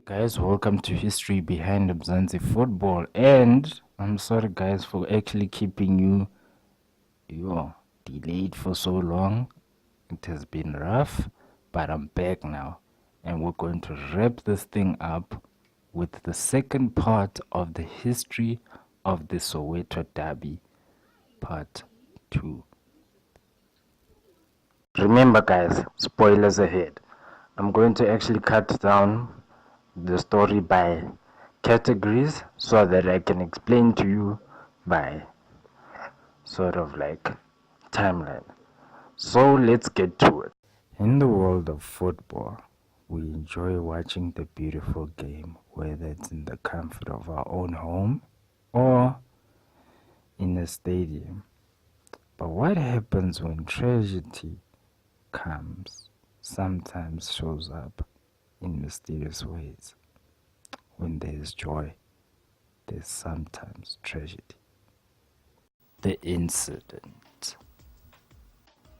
Guys, welcome to History Behind Mzansi Football. And I'm sorry, guys, for actually keeping you delayed for so long. It has been rough, but I'm back now. And we're going to wrap this thing up with the second part of the history of the Soweto Derby, part 2. Remember, guys, spoilers ahead. I'm going to actually cut down the story by categories so that I can explain to you by sort of like timeline. So let's get to it. In the world of football, we enjoy watching the beautiful game, whether it's in the comfort of our own home or in a stadium. But what happens when tragedy comes, sometimes shows up in mysterious ways? When there is joy, there's sometimes tragedy. The incident.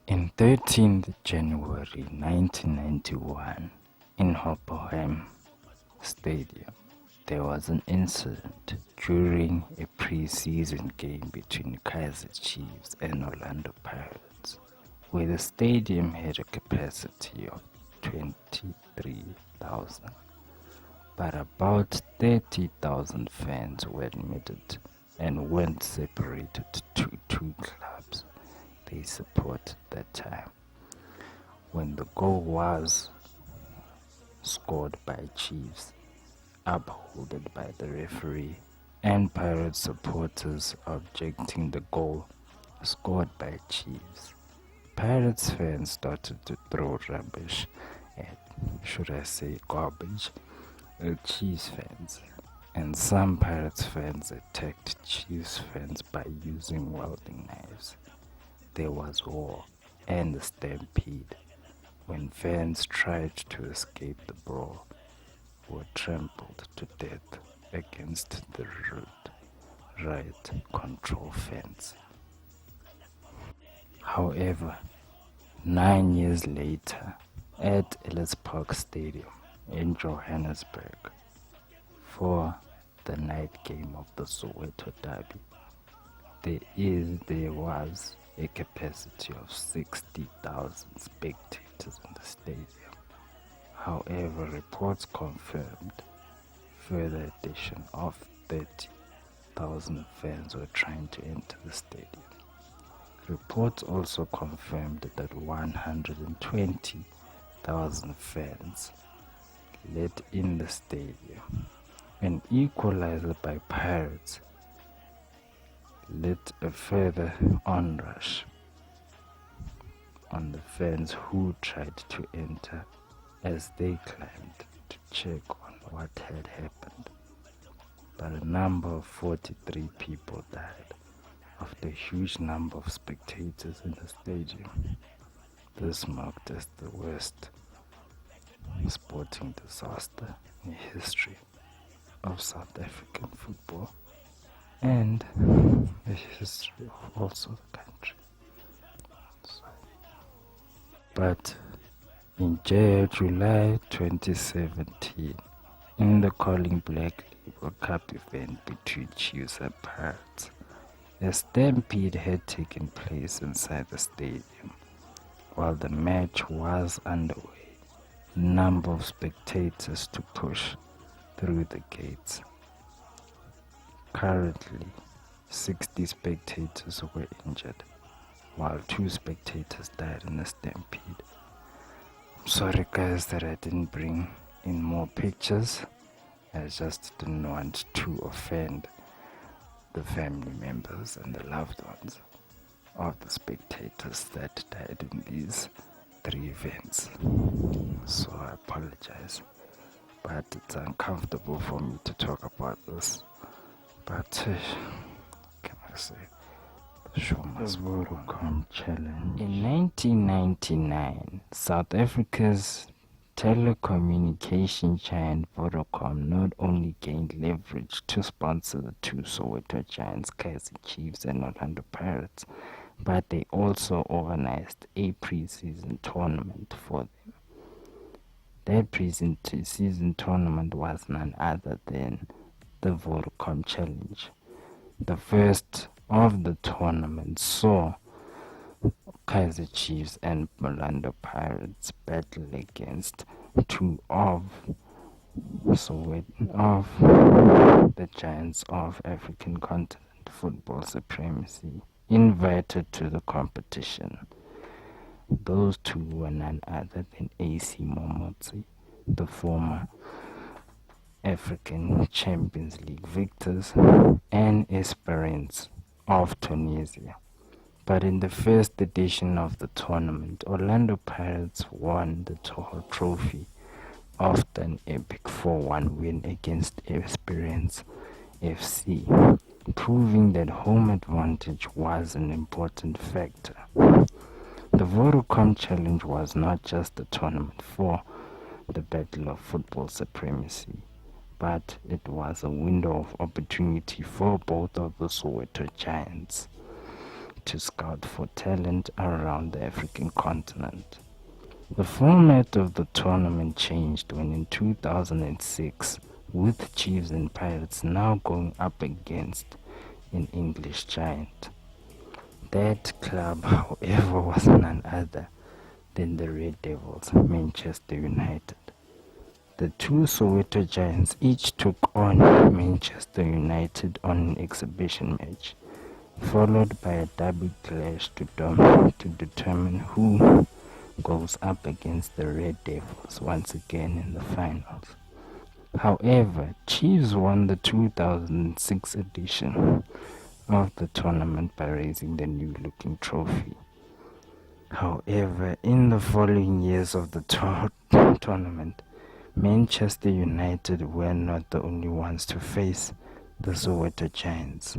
In 13th January 1991, in Hoppenheim Stadium, there was an incident during a pre-season game between Kaizer Chiefs and Orlando Pirates, where the stadium had a capacity of 23,000, but about 30,000 fans were admitted and weren't separated to two clubs they supported that time. When the goal was scored by Chiefs, upholded by the referee, and Pirate supporters objecting the goal scored by Chiefs, Pirates fans started to throw rubbish at, should I say garbage, at Chiefs fans. And some Pirates fans attacked Chiefs fans by using welding knives. There was war and a stampede when fans tried to escape the brawl, were trampled to death against the riot control fence. However, 9 years later, at Ellis Park Stadium in Johannesburg, for the night game of the Soweto Derby, there was a capacity of 60,000 spectators in the stadium. However, reports confirmed further addition of 30,000 fans were trying to enter the stadium. Reports also confirmed that 120,000 fans let in the stadium. An equalizer by Pirates led a further onrush on the fans who tried to enter as they climbed to check on what had happened. But a number of 43 people died of the huge number of spectators in the stadium. This marked as the worst sporting disaster in the history of South African football and the history of also the country. But in July 2017, in the Calling Black Label Cup event between Chiefs and Pirates, a stampede had taken place inside the stadium. While the match was underway, a number of spectators to push through the gates. Currently, 60 spectators were injured, while 2 spectators died in the stampede. I'm sorry guys that I didn't bring in more pictures. I just didn't want to offend the family members and the loved ones of the spectators that died in these 3 events. So I apologize, but it's uncomfortable for me to talk about this. But can I say, the show must go on. Challenge. In 1999, South Africa's telecommunication giant Vodacom not only gained leverage to sponsor the 2 Soweto Giants, Kaizer Chiefs and Orlando Pirates, but they also organized a pre-season tournament for them. That pre-season tournament was none other than the Vodacom Challenge. The first of the tournament saw Kaizer Chiefs and Orlando Pirates battle against two of the giants of African continent football supremacy invited to the competition. Those two were none other than AC Momotsi, the former African Champions League victors, and Esperance of Tunisia. But in the first edition of the tournament, Orlando Pirates won the trophy after an epic 4-1 win against Esperance FC, proving that home advantage was an important factor. The Vodacom Challenge was not just a tournament for the battle of football supremacy, but it was a window of opportunity for both of the Soweto giants to scout for talent around the African continent. The format of the tournament changed when in 2006, with Chiefs and Pirates now going up against an English giant. That club, however, was none other than the Red Devils, Manchester United. The two Soweto giants each took on Manchester United on an exhibition match, followed by a derby clash to determine who goes up against the Red Devils once again in the finals. However, Chiefs won the 2006 edition of the tournament by raising the new-looking trophy. However, in the following years of the tournament, Manchester United were not the only ones to face the Soweto Giants.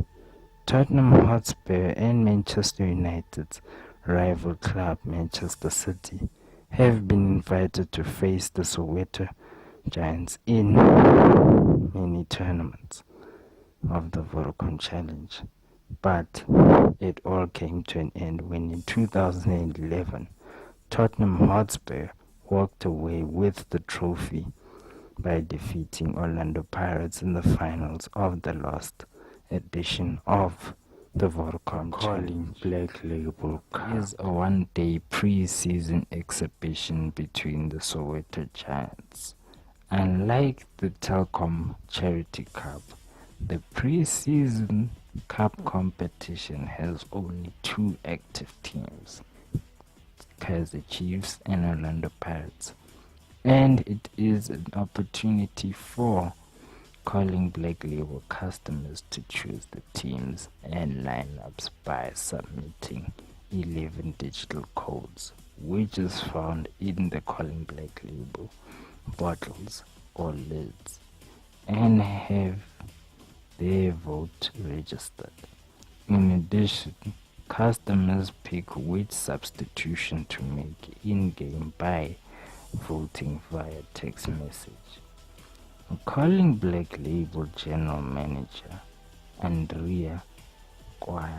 Tottenham Hotspur and Manchester United's rival club Manchester City have been invited to face the Soweto Giants in many tournaments of the Vodacom Challenge. But it all came to an end when in 2011, Tottenham Hotspur walked away with the trophy by defeating Orlando Pirates in the finals of the last edition of the Vodacom Challenge. Black Label Cup is a one-day pre-season exhibition between the Soweto Giants. Unlike the Telkom Charity Cup, the pre-season cup competition has only two active teams, Kaizer Chiefs and Orlando Pirates, and it is an opportunity for calling Black Label customers to choose the teams and lineups by submitting 11 digital codes, which is found in the Calling Black Label bottles or lids, and have their vote registered. In addition, customers pick which substitution to make in-game by voting via text message. Calling Black Label General Manager Andrea Kwai,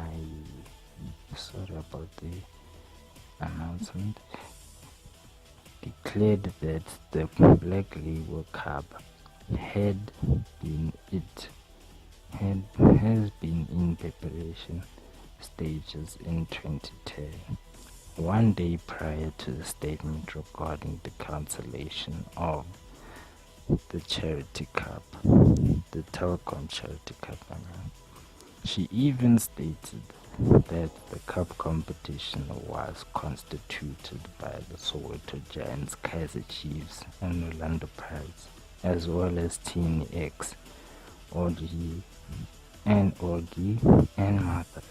sorry about the announcement, declared that the Black Label Cup has been in preparation stages in 2010, one day prior to the statement regarding the cancellation of the Charity Cup, the Telkom Charity Cup. She even stated that the cup competition was constituted by the Soweto Giants, Kaizer Chiefs, and Orlando Pirates, as well as Team X, Orgy and Mother.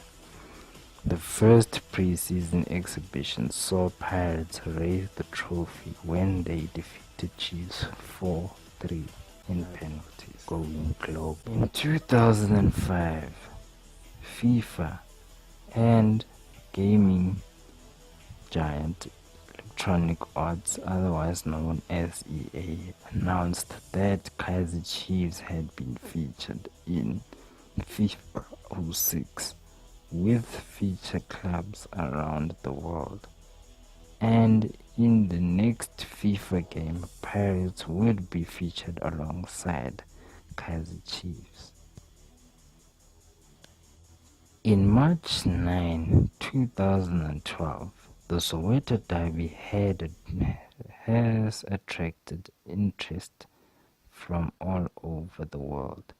The first pre-season exhibition saw Pirates raise the trophy when they defeated Chiefs 4-3 in penalties, going global. In 2005, FIFA and gaming giant Electronic Arts, otherwise known as EA, announced that Kaizer Chiefs had been featured in FIFA 06 with feature clubs around the world, and In the next FIFA game, Pirates would be featured alongside Kaizer Chiefs. In March 9, 2012, the Soweto Derby has attracted interest from all over the world.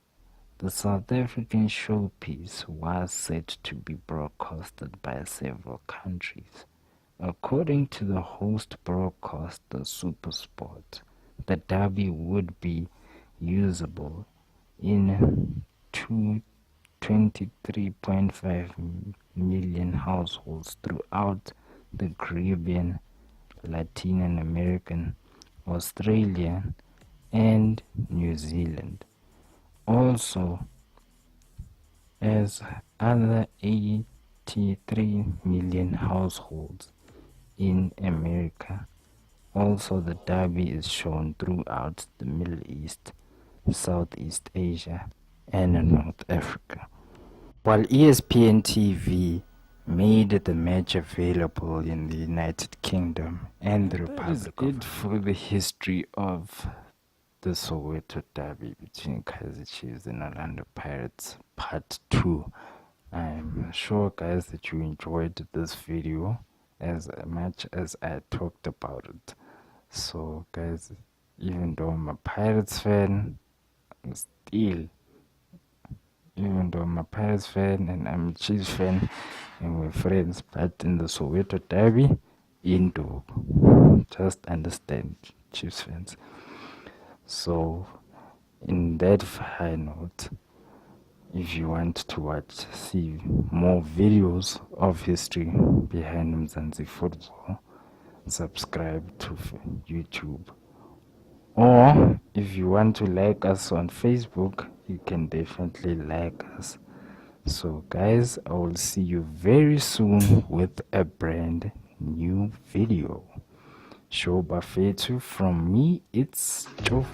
The South African showpiece was set to be broadcasted by several countries. According to the host broadcaster SuperSport, the derby would be usable in 23.5 million households throughout the Caribbean, Latin American, Australian, and New Zealand. Also, as other 83 million households in America. Also, the derby is shown throughout the Middle East, Southeast Asia, and North Africa. While ESPN TV made the match available in the United Kingdom and the Republic of Ireland. For the history of the Soweto Derby between Kaizer Chiefs and Orlando Pirates Part 2. I'm sure, guys, that you enjoyed this video as much as I talked about it. So, guys, even though I'm a Pirates fan, and I'm a Chiefs fan and we're friends, but in the Soweto Derby, just understand, Chiefs fans. So, in that high note, if you want to see more videos of history behind Mzansi football, subscribe to YouTube. Or if you want to like us on Facebook, you can definitely like us. So guys, I will see you very soon with a brand new video. Show Bafetu from me, it's Joe.